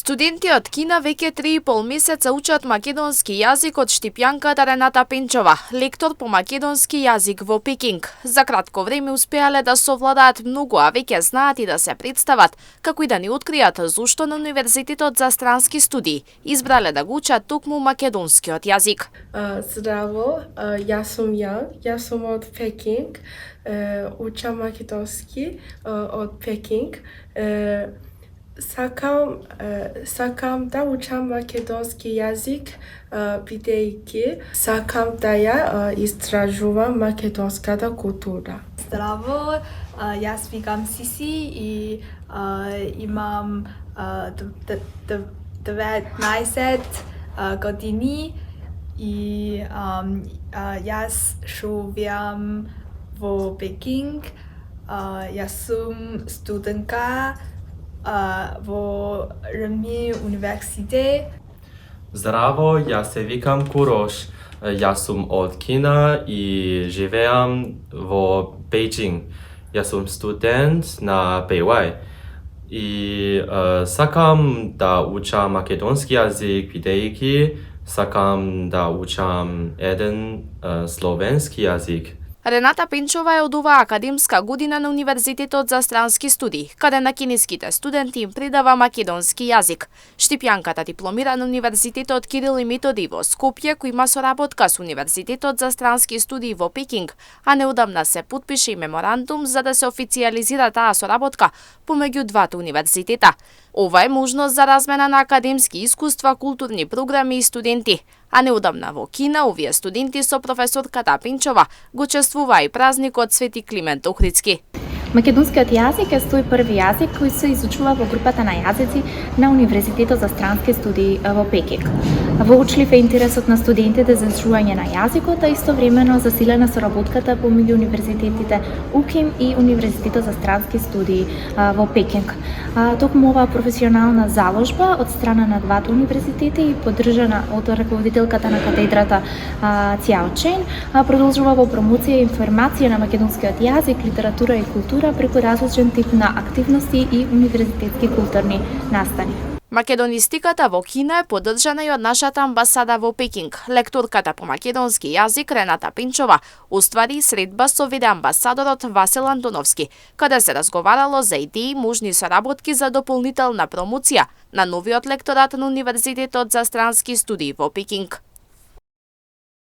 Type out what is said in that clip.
Студенти од Кина веќе 3,5 месеца учат македонски јазик од Штипјанката Рената Пенчова, лектор по македонски јазик во Пекинг. За кратко време успеале да совладаат многу, а веќе знаат и да се представат, како и да ни откријат зошто на Универзитетот за странски студии избрале да го учат токму македонскиот јазик. Здраво, јас сум од Пекинг, учам македонски од Пекинг. Сакам да учам македонски јазик, бидејќи сакам да ја истражувам македонската култура. Здраво, јас викам Сиси и имам 19 години и јас живеам во Пекинг. Јас сум студентка во Рми университет. Здраво, јас се викам Курош. Јас сум од Кина и живеам во Бејџинг. Јас сум студент на БЮ. И сакам да учам македонски јазик, бидејќи сакам да учам еден словенски јазик. Рената Пенчова е од оваа академска година на Универзитетот за странски студии, каде на кинеските студенти им предава македонски јазик. Штипјанката дипломира на Универзитетот Кирил и Методи во Скопје, кој има соработка со Универзитетот за странски студии во Пекинг, а неодамна се потпише и меморандум за да се официјализира таа соработка помеѓу двата универзитета. Ова е можност за размена на академски искуства, културни програми и студенти. А неодамна во Кина, овие студенти со професорката Пенчова го чествуваа и празникот Свети Климент Охридски. Македонскиот јазик е 101 јазик кој се изучува во групата на јазици на Универзитетот за странски студии во Пекинг. Воочлив е интересот на студентите за изучување на јазикот, а истовремено засилена соработката помеѓу универзитетите УКИМ и Универзитетот за странски студии во Пекинг. Токму оваа професионална заложба од страна на двата универзитети и поддржана од раководителката на катедрата Цјао Чен продолжува во промоција и информација на македонскиот јазик, литература и култура преку различен тип на активности и универзитетски културни настани. Македонистиката во Кина е поддржана и од нашата амбасада во Пекинг. Лекторката по македонски јазик Рената Пенчова уствари средба со видеоамбасадорот Васил Антоновски, каде се разговарало за идеи можни соработки за дополнителна промоција на новиот лекторат на Универзитетот за странски студии во Пекинг.